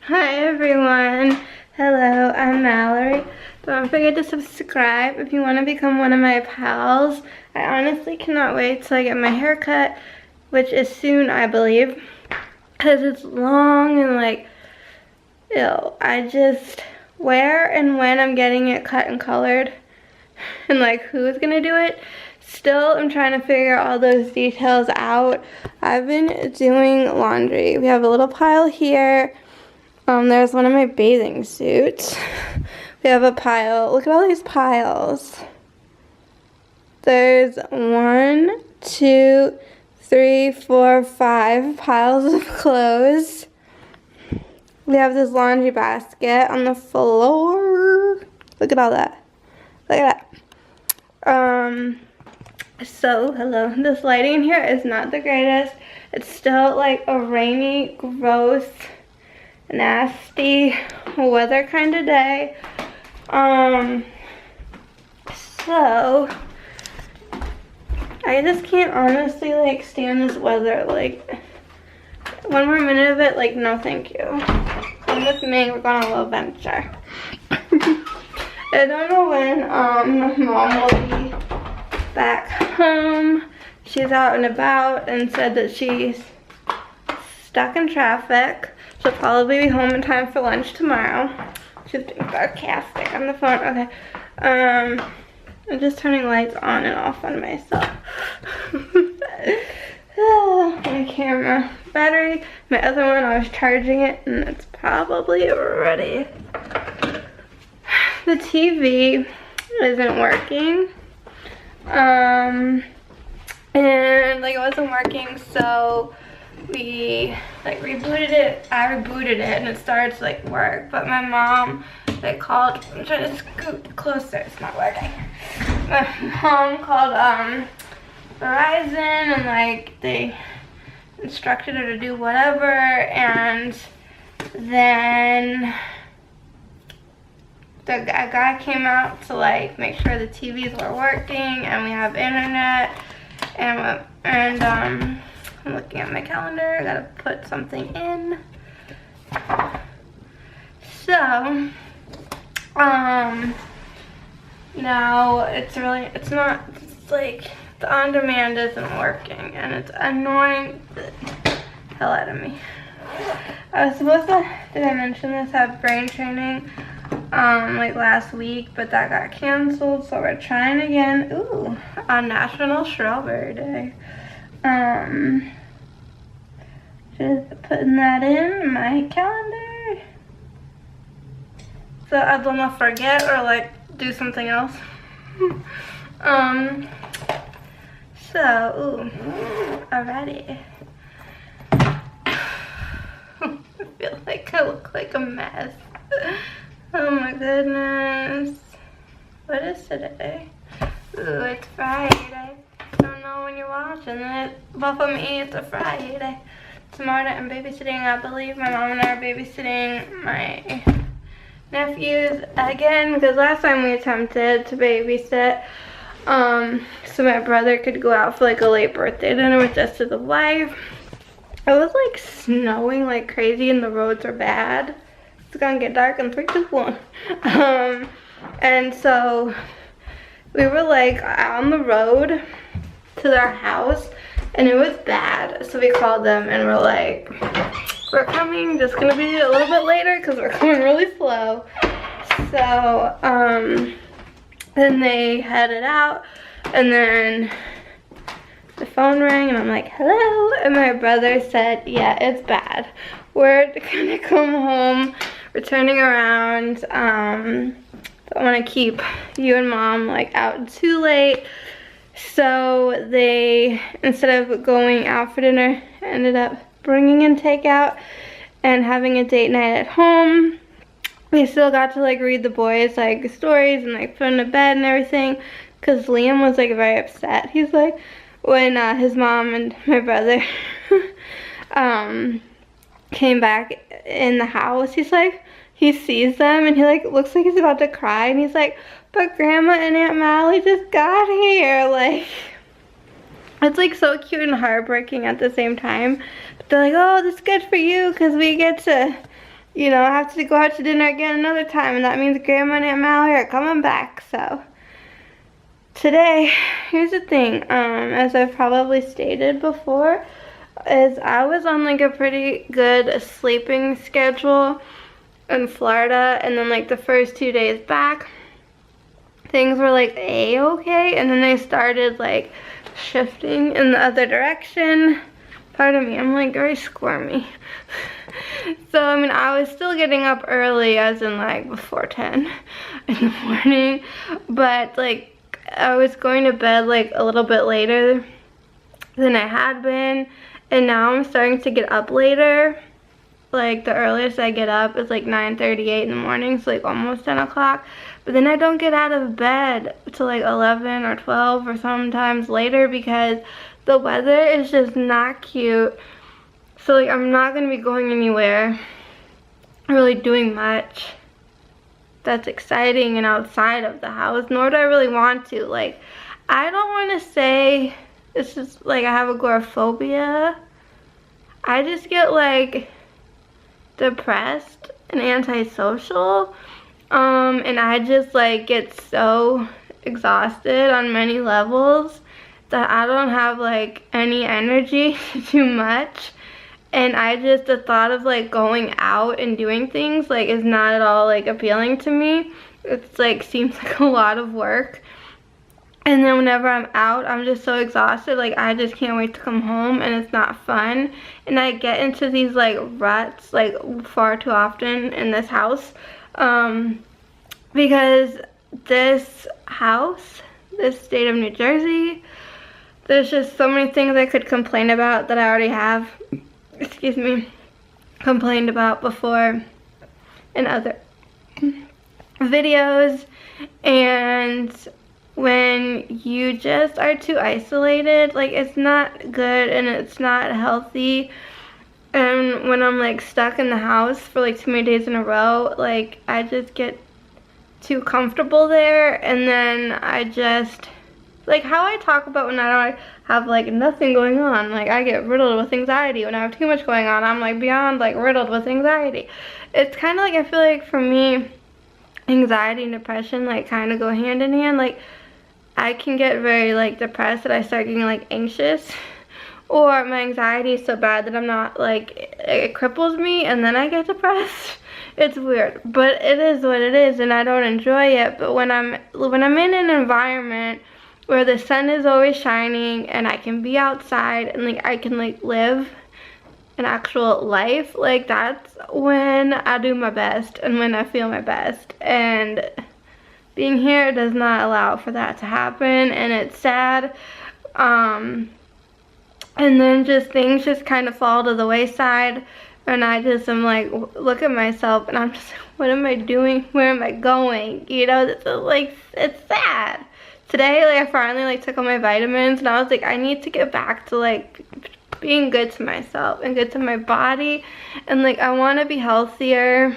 Hi everyone. Hello, I'm Mallory. Don't forget to subscribe if you want to become one of my pals. I honestly cannot wait till I get my hair cut, which is soon, I believe, because it's long and like, ew. I just, where and when I'm getting it cut and colored and like who's gonna do it, still I'm trying to figure all those details out. I've been doing laundry. We have a little pile here. There's one of my bathing suits. We have a pile. Look at all these piles. There's 1, 2, 3, 4, 5 piles of clothes. We have this laundry basket on the floor. Look at all that. Look at that. So, hello. This lighting in here is not the greatest. It's still like a rainy, gross, nasty weather kind of day. So I just can't honestly like stand this weather. Like one more minute of it, like no thank you. Come with me, we're going on a little venture. I don't know when mom will be back home. She's out and about and said that she's stuck in traffic. She'll probably be home in time for lunch tomorrow. She's being sarcastic on the phone. Okay. I'm just turning lights on and off on myself. My camera battery. My other one, I was charging it and it's probably ready. The TV isn't working. And like it wasn't working, so we like rebooted it. I rebooted it and it started to like work, but my mom like called. I'm trying to scoot closer, it's not working. My mom called Verizon and like they instructed her to do whatever, and then the guy came out to like make sure the TVs were working and we have internet, and I'm looking at my calendar. I gotta put something in. So, now it's like the on-demand isn't working and it's annoying the hell out of me. I was supposed to, did I mention this, have brain training like last week, but that got canceled, so we're trying again. Ooh, on National Strawberry Day. Just putting that in my calendar so I don't know, forget or like do something else. So, ooh, alrighty. I feel like I look like a mess. Oh my goodness. What is today? Ooh, it's Friday. I don't know when you're watching it, but for me it's a Friday. Tomorrow night I'm babysitting, I believe. My mom and I are babysitting my nephews again, because last time we attempted to babysit so my brother could go out for like a late birthday dinner with just his wife. It was like snowing like crazy and the roads are bad. It's gonna get dark in 3, 2, 1. And so we were like on the road to their house and it was bad, so we called them and we're like, we're coming, just gonna be a little bit later because we're coming really slow. So then they headed out and then the phone rang and I'm like, hello, and my brother said, yeah, it's bad, we're gonna come home, we're turning around, don't want to keep you and mom like out too late. So they, instead of going out for dinner, ended up bringing in takeout and having a date night at home. We still got to like read the boys like stories and like put them to bed and everything, because Liam was like very upset. He's like, when his mom and my brother came back in the house, he's like, he sees them and he like looks like he's about to cry and he's like, but Grandma and Aunt Mally just got here. Like, it's like so cute and heartbreaking at the same time. But they're like, oh, this is good for you because we get to you know, I have to go out to dinner again another time, and that means Grandma and Aunt Mallory are coming back. So today, here's the thing, as I've probably stated before, is I was on like a pretty good sleeping schedule in Florida, and then like the first 2 days back, things were like a-okay, and then they started like shifting in the other direction. Pardon me, I'm like very squirmy. So I mean, I was still getting up early, as in like before 10 in the morning, but like I was going to bed like a little bit later than I had been, and now I'm starting to get up later. Like the earliest I get up is like 9:38 in the morning, so like almost 10 o'clock. But then I don't get out of bed till like 11 or 12 or sometimes later because the weather is just not cute. So like I'm not gonna be going anywhere, really doing much that's exciting and outside of the house, nor do I really want to. Like, I don't want to say it's just like I have agoraphobia. I just get like depressed and antisocial, and I just like get so exhausted on many levels that I don't have like any energy to do much. And I just, the thought of like going out and doing things like is not at all like appealing to me. It's like seems like a lot of work. And then whenever I'm out, I'm just so exhausted. Like I just can't wait to come home, and it's not fun. And I get into these like ruts like far too often in this house, because this house, this state of New Jersey, there's just so many things I could complain about that I already have, excuse me, complained about before in other videos. And when you just are too isolated, like it's not good and it's not healthy. And when I'm like stuck in the house for like too many days in a row, like I just get too comfortable there, and then I just, like how I talk about when I don't have like nothing going on, like I get riddled with anxiety. When I have too much going on, I'm like beyond like riddled with anxiety. It's kind of like, I feel like for me, anxiety and depression like kind of go hand in hand. Like I can get very like depressed that I start getting like anxious, or my anxiety is so bad that I'm not like, it cripples me and then I get depressed. It's weird, but it is what it is, and I don't enjoy it. But when I'm in an environment where the sun is always shining and I can be outside and like I can like live an actual life, like that's when I do my best and when I feel my best. And being here does not allow for that to happen, and it's sad. And then just things just kind of fall to the wayside, and I just am like, look at myself and I'm just like, what am I doing? Where am I going? You know, it's like, it's sad. Today, like I finally like took all my vitamins, and I was like, I need to get back to like being good to myself and good to my body, and like I want to be healthier.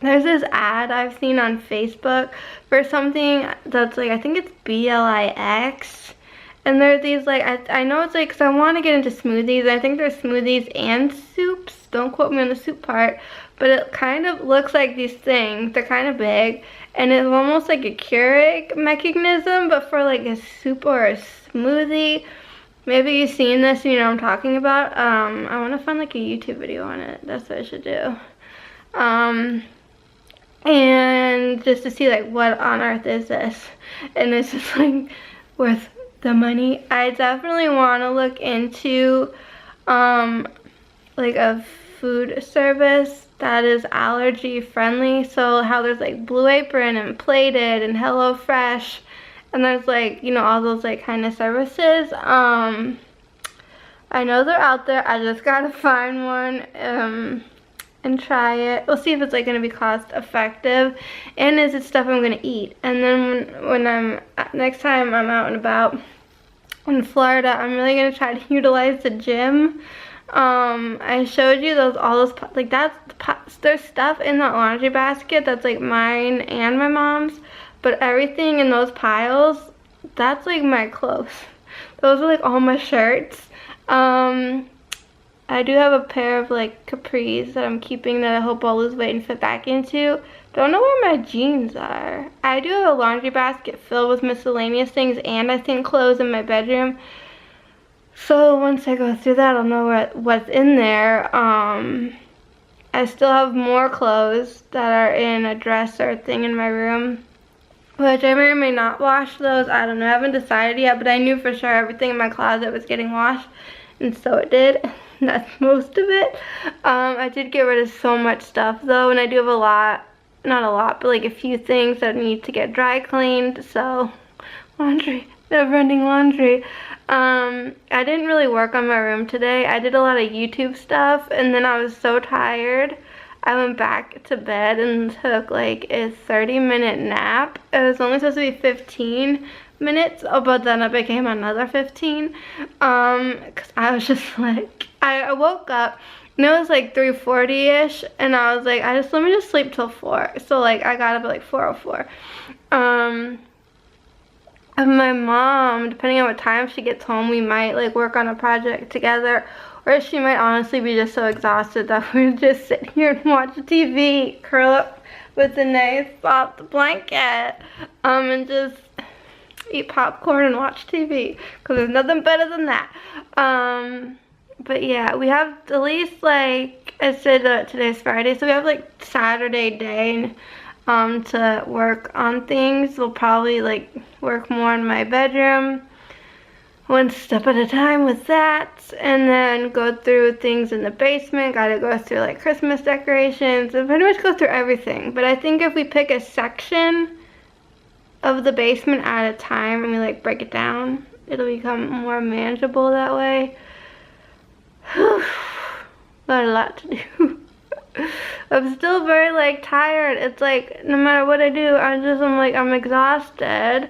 There's this ad I've seen on Facebook for something that's like, I think it's BLIX, and there's these like, I know it's like, because I want to get into smoothies. I think there's smoothies and soups, don't quote me on the soup part, but it kind of looks like these things. They're kind of big, and it's almost like a Keurig mechanism, but for like a soup or a smoothie. Maybe you've seen this, you know what I'm talking about. I want to find like a YouTube video on it. That's what I should do. And just to see like, what on earth is this? And it's just like worth the money. I definitely want to look into like a food service that is allergy friendly. So how there's like Blue Apron and Plated and HelloFresh, and there's like, you know, all those like kind of services. I know they're out there. I just gotta find one and try it. We'll see if it's like gonna be cost effective, and is it stuff I'm gonna eat. And then when I'm next time I'm out and about in Florida, I'm really gonna try to utilize the gym. I showed you all those like, there's stuff in that laundry basket that's like mine and my mom's, but everything in those piles, that's like my clothes. Those are like all my shirts. I do have a pair of like capris that I'm keeping that I hope I'll lose weight and fit back into. Don't know where my jeans are. I do have a laundry basket filled with miscellaneous things, and I think clothes in my bedroom. So once I go through that, I'll know what's in there. I still have more clothes that are in a dresser thing in my room, which I may or may not wash those. I don't know. I haven't decided yet, but I knew for sure everything in my closet was getting washed, and so it did. That's most of it. I did get rid of so much stuff though, and I do have a lot, not a lot, but like a few things that need to get dry cleaned. So laundry, never-ending laundry. I didn't really work on my room today. I did a lot of YouTube stuff, and then I was so tired. I went back to bed and took like a 30-minute nap. It was only supposed to be 15 minutes, but then it became another 15. Cause I was just like, I woke up and it was like 3:40ish, and I was like, let me just sleep till 4. So like I got up at like 4:04. And my mom, depending on what time she gets home, we might like work on a project together, or she might honestly be just so exhausted that we just sit here and watch TV, curl up with a nice soft blanket, and just eat popcorn and watch TV, because there's nothing better than that. But yeah, we have at least, like I said, today's Friday, so we have like Saturday day to work on things. We'll probably like work more in my bedroom, one step at a time with that, and then go through things in the basement. Gotta go through like Christmas decorations and pretty much go through everything. But I think if we pick a section of the basement at a time and we like break it down, it'll become more manageable that way. Got a lot to do. I'm still very like tired. It's like no matter what I do, I'm exhausted.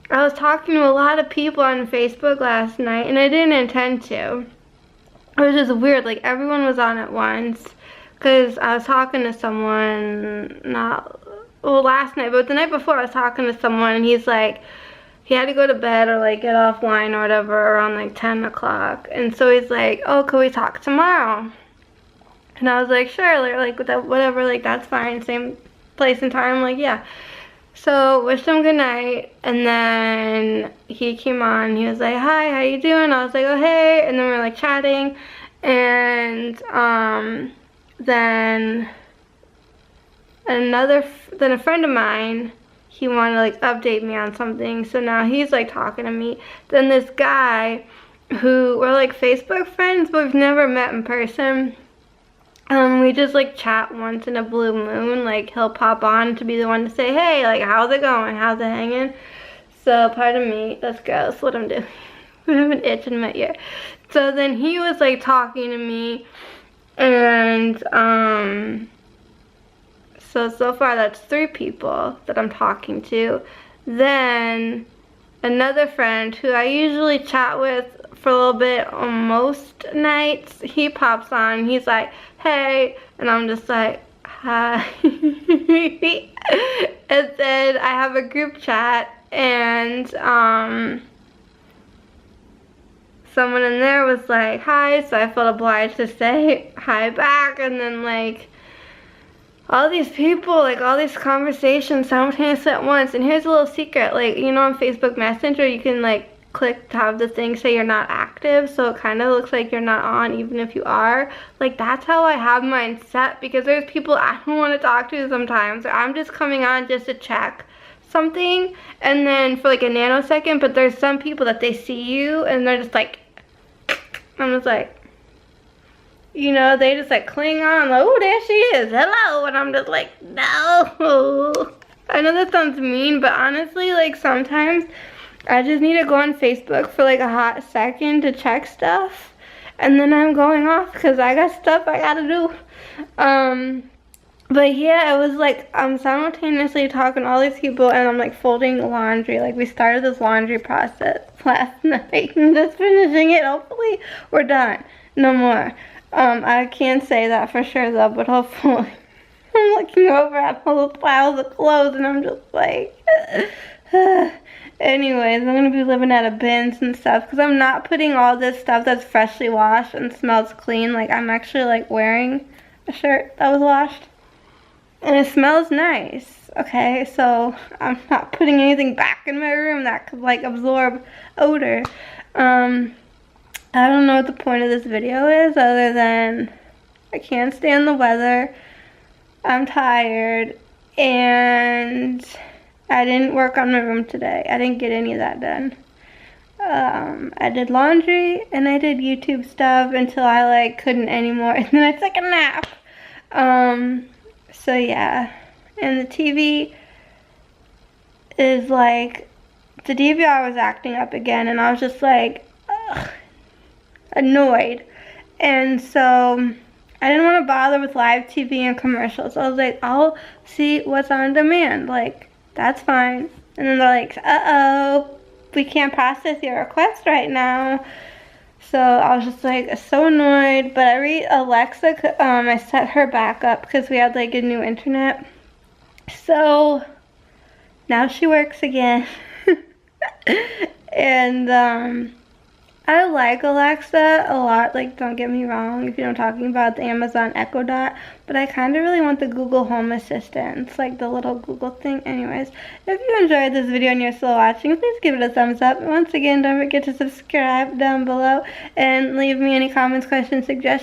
I was talking to a lot of people on Facebook last night, and I didn't intend to. It was just weird, like everyone was on at once, because I was talking to someone last night, but the night before I was talking to someone, and he's like, he had to go to bed or like get offline or whatever around like 10 o'clock, and so he's like, oh, can we talk tomorrow? And I was like, sure, like whatever, like that's fine, same place and time, like yeah. So wished him good night, and then he came on, he was like, hi, how you doing? I was like, oh hey, and then we were like chatting, and then a friend of mine, he wanted to like update me on something, so now he's like talking to me. Then this guy who we're like Facebook friends, but we've never met in person. We just like chat once in a blue moon. Like he'll pop on to be the one to say, hey, like how's it going? How's it hanging? So pardon me, that's gross what I'm doing. I have an itch in my ear. So then he was like talking to me, and so far that's 3 people that I'm talking to. Then another friend who I usually chat with for a little bit on most nights, he pops on, he's like, hey, and I'm just like, hi. And then I have a group chat, and someone in there was like, hi, so I felt obliged to say hi back, and then like all these people, like all these conversations simultaneously at once. And here's a little secret, like, you know, on Facebook Messenger you can like click to have the thing say you're not active, so it kind of looks like you're not on even if you are. Like that's how I have mine set, because there's people I don't want to talk to sometimes, or I'm just coming on just to check something, and then for like a nanosecond, but there's some people that they see you and they're just like, I'm just like, you know, they just like cling on, like, oh, there she is, hello, and I'm just like, no. I know that sounds mean, but honestly, like sometimes I just need to go on Facebook for like a hot second to check stuff, and then I'm going off because I got stuff I gotta do. But yeah, it was like I'm simultaneously talking to all these people, and I'm like folding laundry. Like we started this laundry process last night and just finishing it. Hopefully we're done. No more. I can't say that for sure though, but hopefully. I'm looking over at all the piles of clothes, and I'm just like, Anyways, I'm gonna be living out of bins and stuff because I'm not putting all this stuff that's freshly washed and smells clean. Like, I'm actually like wearing a shirt that was washed and it smells nice. Okay, so I'm not putting anything back in my room that could like absorb odor. I don't know what the point of this video is other than I can't stand the weather, I'm tired, and I didn't work on my room today. I didn't get any of that done. I did laundry and I did YouTube stuff until I like couldn't anymore, and then I took a nap. So yeah, and the TV is like, the DVR was acting up again, and I was just like, ugh, annoyed. And so I didn't want to bother with live TV and commercials. So I was like, I'll see what's on demand. Like, that's fine. And then they're like, uh-oh, we can't process your request right now. So I was just like so annoyed. But Alexa, I set her back up because we had like a new internet. So now she works again. And I like Alexa a lot, like, don't get me wrong, if you know what I'm talking about, the Amazon Echo Dot, but I kind of really want the Google Home Assistant. It's like the little Google thing. Anyways, if you enjoyed this video and you're still watching, please give it a thumbs up. And once again, don't forget to subscribe down below and leave me any comments, questions, suggestions.